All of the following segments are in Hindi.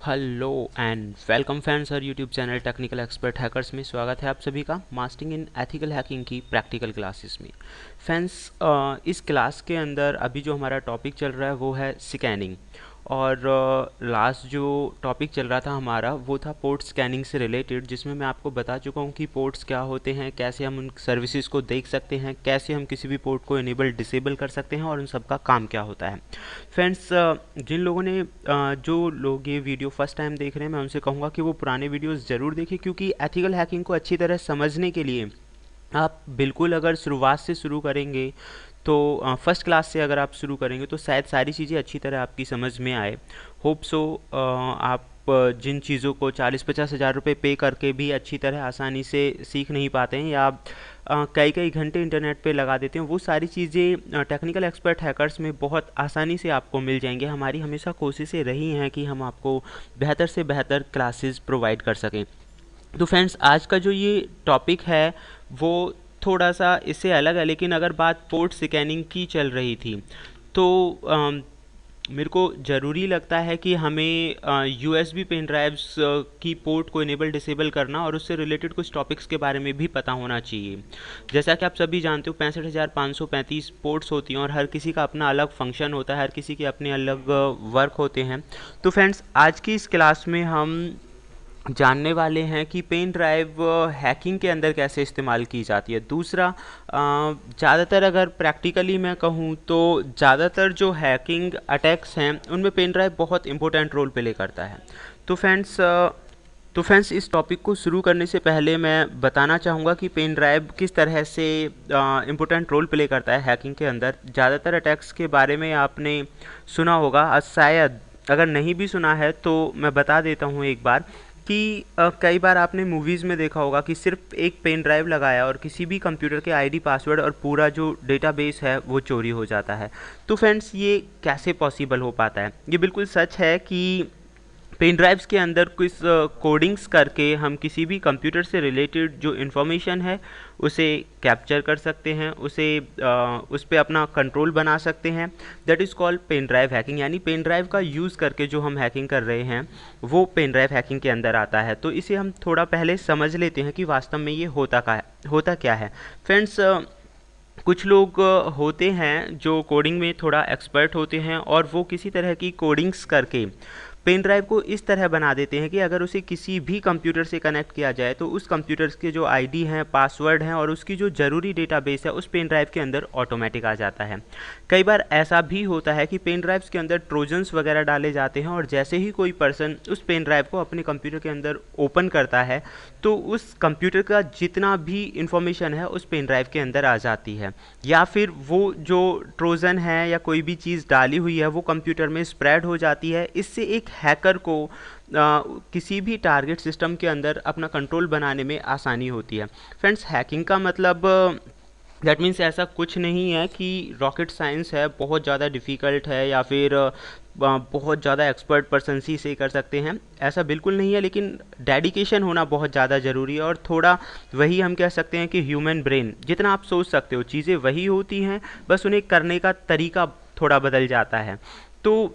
Hello and welcome friends sir YouTube channel technical expert hackers में स्वागत है आप सभी का मास्टरिंग इन एथिकल हैकिंग की प्रैक्टिकल क्लासेस में। फ्रेंड्स इस क्लास के अंदर अभी जो हमारा टॉपिक चल रहा है वो है स्कैनिंग। और लास्ट जो टॉपिक चल रहा था हमारा वो था पोर्ट स्कैनिंग से रिलेटेड, जिसमें मैं आपको बता चुका हूँ कि पोर्ट्स क्या होते हैं, कैसे हम उन सर्विसेज को देख सकते हैं, कैसे हम किसी भी पोर्ट को इनेबल डिसेबल कर सकते हैं और उन सब का काम क्या होता है। फ्रेंड्स जिन लोगों ने जो लोग ये वीडियो फर्स्ट टाइम देख रहे हैं मैं उनसे कहूँगा कि वो पुराने वीडियोस ज़रूर देखें, क्योंकि एथिकल हैकिंग को अच्छी तरह समझने के लिए आप बिल्कुल अगर शुरुआत से शुरू करेंगे तो फर्स्ट क्लास से अगर आप शुरू करेंगे तो शायद सारी चीज़ें अच्छी तरह आपकी समझ में आए। होप सो आप जिन चीज़ों को 40-50 हज़ार रुपये पे करके भी अच्छी तरह आसानी से सीख नहीं पाते हैं या आप कई कई घंटे इंटरनेट पे लगा देते हैं, वो सारी चीज़ें टेक्निकल एक्सपर्ट हैकर्स में बहुत आसानी से आपको मिल जाएंगे। हमारी हमेशा कोशिशें रही हैं कि हम आपको बेहतर से बेहतर क्लासेस प्रोवाइड कर सकें। तो फ्रेंड्स आज का जो ये टॉपिक है वो थोड़ा सा इससे अलग है, लेकिन अगर बात पोर्ट स्कैनिंग की चल रही थी तो मेरे को ज़रूरी लगता है कि हमें यूएसबी पेन ड्राइव्स की पोर्ट को इनेबल डिसेबल करना और उससे रिलेटेड कुछ टॉपिक्स के बारे में भी पता होना चाहिए। जैसा कि आप सभी जानते हो 65,535 पोर्ट्स होती हैं और हर किसी का अपना अलग फंक्शन होता है, हर किसी के अपने अलग वर्क होते हैं। तो फ्रेंड्स आज की इस क्लास में हम जानने वाले हैं कि पेन ड्राइव हैकिंग के अंदर कैसे इस्तेमाल की जाती है। दूसरा, ज़्यादातर अगर प्रैक्टिकली मैं कहूँ तो ज़्यादातर जो हैकिंग अटैक्स हैं उनमें पेन ड्राइव बहुत इंपॉर्टेंट रोल प्ले करता है। तो फ्रेंड्स इस टॉपिक को शुरू करने से पहले मैं बताना चाहूँगा कि पेन ड्राइव किस तरह से इम्पोर्टेंट रोल प्ले करता है हैकिंग के अंदर। ज़्यादातर अटैक्स के बारे में आपने सुना होगा, शायद अगर नहीं भी सुना है तो मैं बता देता हूँ एक बार कि कई बार आपने मूवीज़ में देखा होगा कि सिर्फ एक पेन ड्राइव लगाया और किसी भी कंप्यूटर के आईडी पासवर्ड और पूरा जो डेटाबेस है वो चोरी हो जाता है। तो फ्रेंड्स ये कैसे पॉसिबल हो पाता है? ये बिल्कुल सच है कि पेन ड्राइव्स के अंदर कुछ कोडिंग्स करके हम किसी भी कंप्यूटर से रिलेटेड जो इन्फॉर्मेशन है उसे कैप्चर कर सकते हैं, उस पर अपना कंट्रोल बना सकते हैं। That is called pen drive hacking. यानी पेन ड्राइव का यूज़ करके जो हम हैकिंग कर रहे हैं वो पेन ड्राइव हैकिंग के अंदर आता है। तो इसे हम थोड़ा पहले समझ लेते हैं कि वास्तव में ये होता क्या है। फ्रेंड्स कुछ लोग होते हैं जो कोडिंग में थोड़ा एक्सपर्ट होते हैं और वो किसी तरह की कोडिंग्स करके पेन ड्राइव को इस तरह बना देते हैं कि अगर उसे किसी भी कंप्यूटर से कनेक्ट किया जाए तो उस कंप्यूटर के जो आईडी हैं, पासवर्ड हैं और उसकी जो ज़रूरी डेटाबेस है उस पेन ड्राइव के अंदर ऑटोमेटिक आ जाता है। कई बार ऐसा भी होता है कि पेन ड्राइव्स के अंदर ट्रोजन्स वगैरह डाले जाते हैं और जैसे ही कोई पर्सन उस पेन ड्राइव को अपने कंप्यूटर के अंदर ओपन करता है तो उस कंप्यूटर का जितना भी इंफॉर्मेशन है उस पेन ड्राइव के अंदर आ जाती है, या फिर वो जो ट्रोजन है या कोई भी चीज़ डाली हुई है वो कंप्यूटर में स्प्रेड हो जाती है। इससे एक हैकर को किसी भी टारगेट सिस्टम के अंदर अपना कंट्रोल बनाने में आसानी होती है। फ्रेंड्स हैकिंग का मतलब दैट मीन्स ऐसा कुछ नहीं है कि रॉकेट साइंस है, बहुत ज़्यादा डिफ़िकल्ट है या फिर बहुत ज़्यादा एक्सपर्ट पर्सन ही इसे कर सकते हैं, ऐसा बिल्कुल नहीं है। लेकिन डेडिकेशन होना बहुत ज़्यादा ज़रूरी है और थोड़ा वही हम कह सकते हैं कि ह्यूमन ब्रेन जितना आप सोच सकते हो चीज़ें वही होती हैं, बस उन्हें करने का तरीका थोड़ा बदल जाता है। तो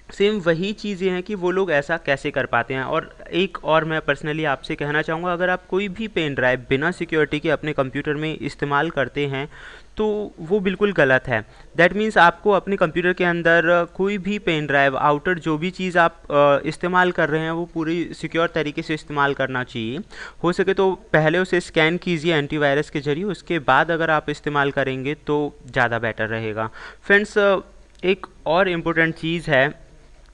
सेम वही चीज़ें हैं कि वो लोग ऐसा कैसे कर पाते हैं। और एक और मैं पर्सनली आपसे कहना चाहूँगा, अगर आप कोई भी पेन ड्राइव बिना सिक्योरिटी के अपने कंप्यूटर में इस्तेमाल करते हैं तो वो बिल्कुल गलत है। दैट मीन्स आपको अपने कंप्यूटर के अंदर कोई भी पेन ड्राइव, आउटर जो भी चीज़ आप इस्तेमाल कर रहे हैं वो पूरी सिक्योर तरीके से इस्तेमाल करना चाहिए। हो सके तो पहले उसे स्कैन कीजिए एंटीवायरस के ज़रिए, उसके बाद अगर आप इस्तेमाल करेंगे तो ज़्यादा बेटर रहेगा। फ्रेंड्स एक और इम्पोर्टेंट चीज़ है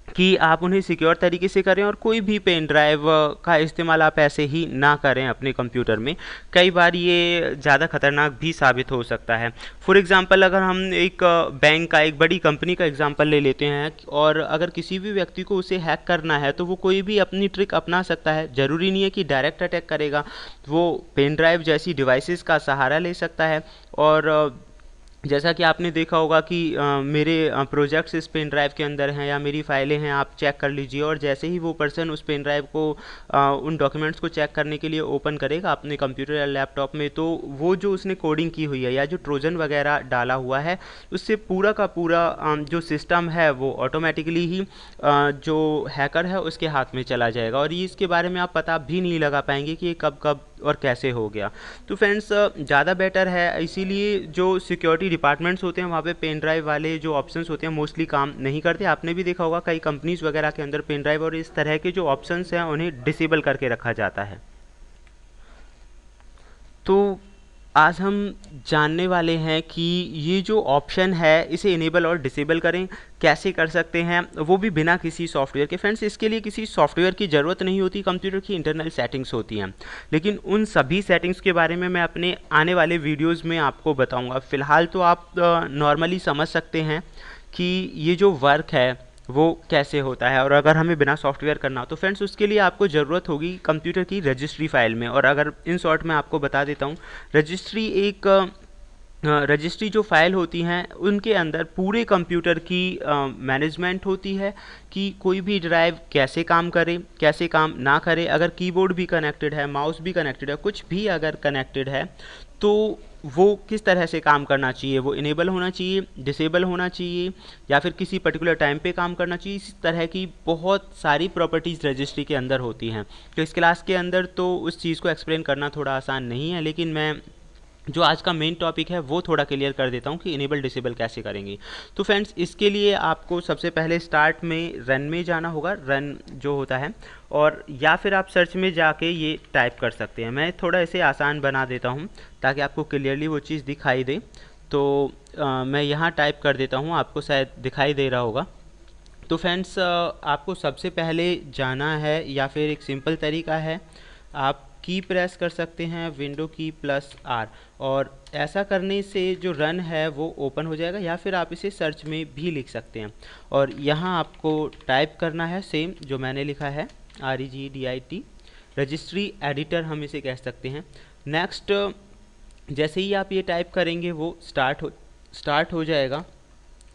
कि आप उन्हें सिक्योर तरीके से करें और कोई भी पेन ड्राइव का इस्तेमाल आप ऐसे ही ना करें अपने कंप्यूटर में। कई बार ये ज़्यादा खतरनाक भी साबित हो सकता है। फॉर एग्ज़ाम्पल अगर हम एक बैंक का, एक बड़ी कंपनी का एग्ज़ाम्पल ले लेते हैं और अगर किसी भी व्यक्ति को उसे हैक करना है तो वो कोई भी अपनी ट्रिक अपना सकता है। ज़रूरी नहीं है कि डायरेक्ट अटैक करेगा, वो पेन ड्राइव जैसी डिवाइसेस का सहारा ले सकता है और जैसा कि आपने देखा होगा कि मेरे प्रोजेक्ट्स इस पेन ड्राइव के अंदर हैं या मेरी फाइलें हैं, आप चेक कर लीजिए। और जैसे ही वो पर्सन उस पेन ड्राइव को उन डॉक्यूमेंट्स को चेक करने के लिए ओपन करेगा अपने कंप्यूटर या लैपटॉप में, तो वो जो उसने कोडिंग की हुई है या जो ट्रोजन वगैरह डाला हुआ है, उससे पूरा का पूरा जो सिस्टम है वो ऑटोमेटिकली ही जो हैकर है उसके हाथ में चला जाएगा, और ये इसके बारे में आप पता भी नहीं लगा पाएंगे कि ये कब कब और कैसे हो गया। तो फ्रेंड्स ज़्यादा बेटर है, इसीलिए जो सिक्योरिटी डिपार्टमेंट्स होते हैं वहाँ पे पेन ड्राइव वाले जो ऑप्शंस होते हैं मोस्टली काम नहीं करते। आपने भी देखा होगा कई कंपनीज वगैरह के अंदर पेन ड्राइव और इस तरह के जो ऑप्शंस हैं उन्हें डिसेबल करके रखा जाता है। तो आज हम जानने वाले हैं कि ये जो ऑप्शन है इसे इनेबल और डिसेबल करें, कैसे कर सकते हैं, वो भी बिना किसी सॉफ्टवेयर के। फ्रेंड्स, इसके लिए किसी सॉफ्टवेयर की ज़रूरत नहीं होती, कंप्यूटर की इंटरनल सेटिंग्स होती हैं। लेकिन उन सभी सेटिंग्स के बारे में मैं अपने आने वाले वीडियोस में आपको बताऊंगा। फ़िलहाल तो आप नॉर्मली समझ सकते हैं कि ये जो वर्क है वो कैसे होता है, और अगर हमें बिना सॉफ्टवेयर करना हो तो फ्रेंड्स उसके लिए आपको ज़रूरत होगी कंप्यूटर की रजिस्ट्री फाइल में। और अगर इन शॉर्ट में आपको बता देता हूँ, रजिस्ट्री एक रजिस्ट्री जो फाइल होती हैं उनके अंदर पूरे कंप्यूटर की मैनेजमेंट होती है कि कोई भी ड्राइव कैसे काम करे, कैसे काम ना करे। अगर कीबोर्ड भी कनेक्टेड है, माउस भी कनेक्टेड है, कुछ भी अगर कनेक्टेड है तो वो किस तरह से काम करना चाहिए, वो इनेबल होना चाहिए, डिसेबल होना चाहिए, या फिर किसी पर्टिकुलर टाइम पे काम करना चाहिए। इस तरह की बहुत सारी प्रॉपर्टीज़ रजिस्ट्री के अंदर होती हैं। तो इस क्लास के अंदर तो उस चीज़ को एक्सप्लेन करना थोड़ा आसान नहीं है, लेकिन मैं जो आज का मेन टॉपिक है वो थोड़ा क्लियर कर देता हूँ कि इनेबल डिसेबल कैसे करेंगे। तो फ्रेंड्स, इसके लिए आपको सबसे पहले स्टार्ट में रन में जाना होगा, रन जो होता है, और या फिर आप सर्च में जाके ये टाइप कर सकते हैं। मैं थोड़ा इसे आसान बना देता हूँ ताकि आपको क्लियरली वो चीज़ दिखाई दे। तो मैं यहाँ टाइप कर देता हूँ, आपको शायद दिखाई दे रहा होगा। तो फ्रेंड्स, आपको सबसे पहले जाना है, या फिर एक सिंपल तरीका है, आप की प्रेस कर सकते हैं, विंडो की प्लस आर, और ऐसा करने से जो रन है वो ओपन हो जाएगा। या फिर आप इसे सर्च में भी लिख सकते हैं, और यहाँ आपको टाइप करना है सेम जो मैंने लिखा है, REGDIT, रजिस्ट्री एडिटर हम इसे कह सकते हैं। नेक्स्ट, जैसे ही आप ये टाइप करेंगे वो स्टार्ट हो जाएगा,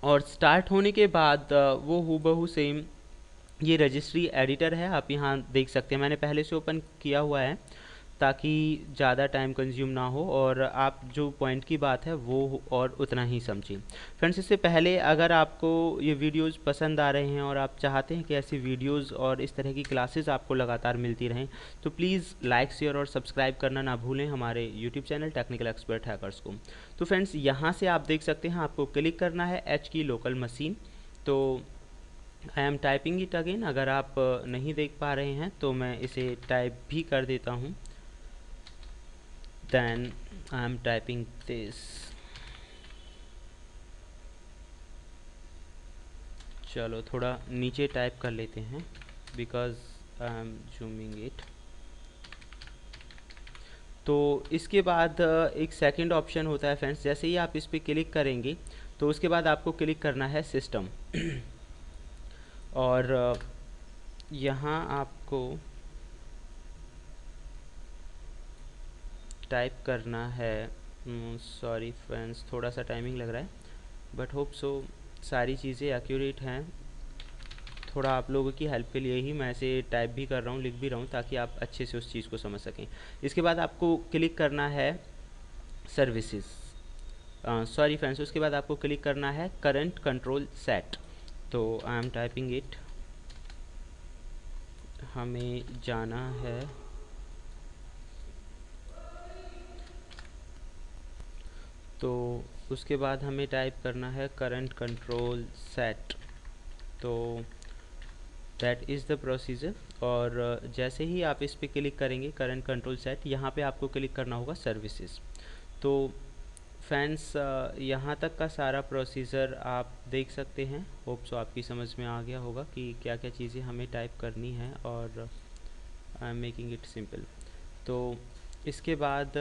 और स्टार्ट होने के बाद वो हूबहू सेम ये रजिस्ट्री एडिटर है, आप यहाँ देख सकते हैं। मैंने पहले से ओपन किया हुआ है ताकि ज़्यादा टाइम कंज्यूम ना हो और आप जो पॉइंट की बात है वो और उतना ही समझें। फ्रेंड्स, इससे पहले अगर आपको ये वीडियोस पसंद आ रहे हैं और आप चाहते हैं कि ऐसी वीडियोस और इस तरह की क्लासेस आपको लगातार मिलती रहें, तो प्लीज़ लाइक, शेयर और सब्सक्राइब करना ना भूलें हमारे YouTube channel technical expert hackers को। तो फ्रेंड्स, यहाँ से आप देख सकते हैं, आपको क्लिक करना है एच की लोकल मशीन। तो I am typing it again, अगर आप नहीं देख पा रहे हैं तो मैं इसे टाइप भी कर देता हूँ। then I am typing this। चलो थोड़ा नीचे टाइप कर लेते हैं because I am zooming it. तो इसके बाद एक सेकंड ऑप्शन होता है फ्रेंड्स, जैसे ही आप इस पर क्लिक करेंगे तो उसके बाद आपको क्लिक करना है सिस्टम और यहाँ आपको टाइप करना है, सॉरी फ्रेंड्स थोड़ा सा टाइमिंग लग रहा है, बट होप सो सारी चीज़ें एक्यूरेट हैं। थोड़ा आप लोगों की हेल्प के लिए ही मैं इसे टाइप भी कर रहा हूँ, लिख भी रहा हूँ, ताकि आप अच्छे से उस चीज़ को समझ सकें। इसके बाद आपको क्लिक करना है सर्विसेज, सॉरी फ्रेंड्स, उसके बाद आपको क्लिक करना है करंट कंट्रोल सेट। तो आई एम टाइपिंग इट, हमें जाना है तो उसके बाद हमें टाइप करना है करंट कंट्रोल सेट। तो दैट इज़ द प्रोसीजर, और जैसे ही आप इस पर क्लिक करेंगे करंट कंट्रोल सेट, यहाँ पे आपको क्लिक करना होगा सर्विसेज। तो फ्रेंड्स, यहाँ तक का सारा प्रोसीजर आप देख सकते हैं। होप सो आपकी समझ में आ गया होगा कि क्या क्या चीज़ें हमें टाइप करनी है, और I am making it simple. तो इसके बाद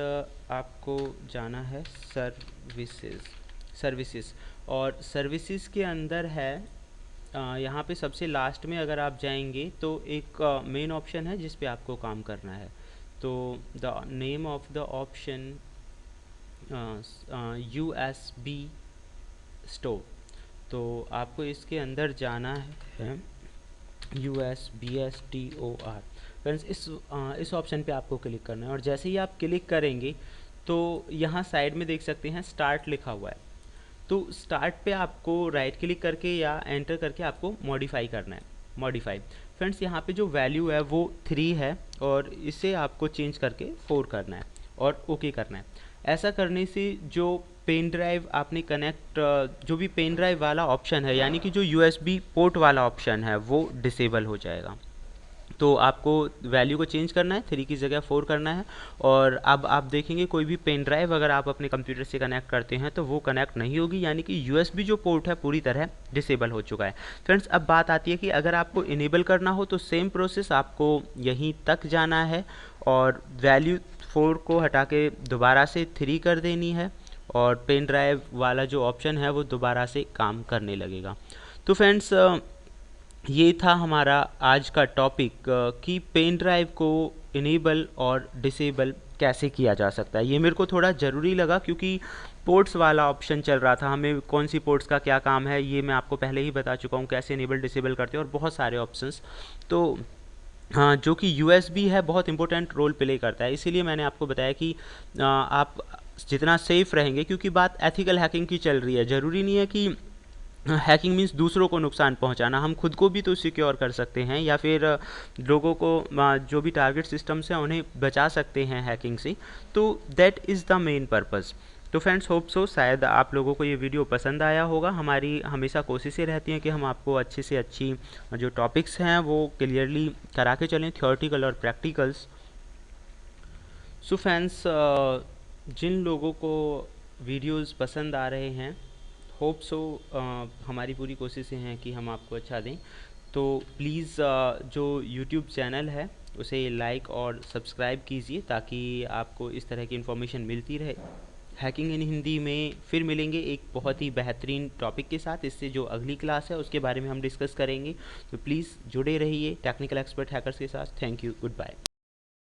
आपको जाना है सर्विसेज, और सर्विसेज के अंदर है यहाँ पे सबसे लास्ट में अगर आप जाएंगे तो एक मेन ऑप्शन है जिस पे आपको काम करना है। तो the name of the option USB store. तो आपको इसके अंदर जाना है USBSTOR। फ्रेंड्स इस ऑप्शन पे आपको क्लिक करना है और जैसे ही आप क्लिक करेंगे तो यहाँ साइड में देख सकते हैं स्टार्ट लिखा हुआ है। तो स्टार्ट पे आपको राइट क्लिक करके या एंटर करके आपको मॉडिफाई करना है। मॉडिफाई फ्रेंड्स, यहाँ पे जो वैल्यू है वो 3 है और इसे आपको चेंज करके 4 करना है और ओके करना है। ऐसा करने से जो पेन ड्राइव आपने कनेक्ट, जो भी पेन ड्राइव वाला ऑप्शन है यानी कि जो USB पोर्ट वाला ऑप्शन है वो डिसेबल हो जाएगा। तो आपको वैल्यू को चेंज करना है, 3 की जगह 4 करना है। और अब आप देखेंगे कोई भी पेन ड्राइव अगर आप अपने कंप्यूटर से कनेक्ट करते हैं तो वो कनेक्ट नहीं होगी, यानी कि USB जो पोर्ट है पूरी तरह डिसेबल हो चुका है। फ्रेंड्स, अब बात आती है कि अगर आपको इनेबल करना हो तो सेम प्रोसेस, आपको यहीं तक जाना है और वैल्यू 4 को हटा के दोबारा से 3 कर देनी है और पेन ड्राइव वाला जो ऑप्शन है वो दोबारा से काम करने लगेगा। तो फ्रेंड्स, ये था हमारा आज का टॉपिक कि पेन ड्राइव को इनेबल और डिसेबल कैसे किया जा सकता है। ये मेरे को थोड़ा ज़रूरी लगा क्योंकि पोर्ट्स वाला ऑप्शन चल रहा था, हमें कौन सी पोर्ट्स का क्या काम है ये मैं आपको पहले ही बता चुका हूँ, कैसे इनेबल डिसेबल करते हैं और बहुत सारे ऑप्शंस। तो हाँ, जो कि USB है बहुत इंपॉर्टेंट रोल प्ले करता है, इसीलिए मैंने आपको बताया कि आप जितना सेफ़ रहेंगे, क्योंकि बात एथिकल हैकिंग की चल रही है। ज़रूरी नहीं है कि हैकिंग मीन्स दूसरों को नुकसान पहुंचाना, हम खुद को भी तो सिक्योर कर सकते हैं या फिर लोगों को जो भी टारगेट सिस्टम्स हैं उन्हें बचा सकते हैं हैकिंग से। तो that is the main purpose. तो फ्रेंड्स, होप सो शायद आप लोगों को ये वीडियो पसंद आया होगा। हमारी हमेशा कोशिशें रहती हैं कि हम आपको अच्छी से अच्छी जो टॉपिक्स हैं वो क्लियरली करा के चलें, थियोरेटिकल और प्रैक्टिकल्स। सो फ्रेंड्स, जिन लोगों को वीडियोस पसंद आ रहे हैं, होप सो हमारी पूरी कोशिशें हैं कि हम आपको अच्छा दें। तो प्लीज़ जो YouTube चैनल है उसे लाइक और सब्सक्राइब कीजिए ताकि आपको इस तरह की इन्फॉर्मेशन मिलती रहे। हैकिंग इन हिंदी में फिर मिलेंगे एक बहुत ही बेहतरीन टॉपिक के साथ। इससे जो अगली क्लास है उसके बारे में हम डिस्कस करेंगे। तो प्लीज़ जुड़े रहिए टेक्निकल एक्सपर्ट हैकर्स के साथ। Thank you, good bye.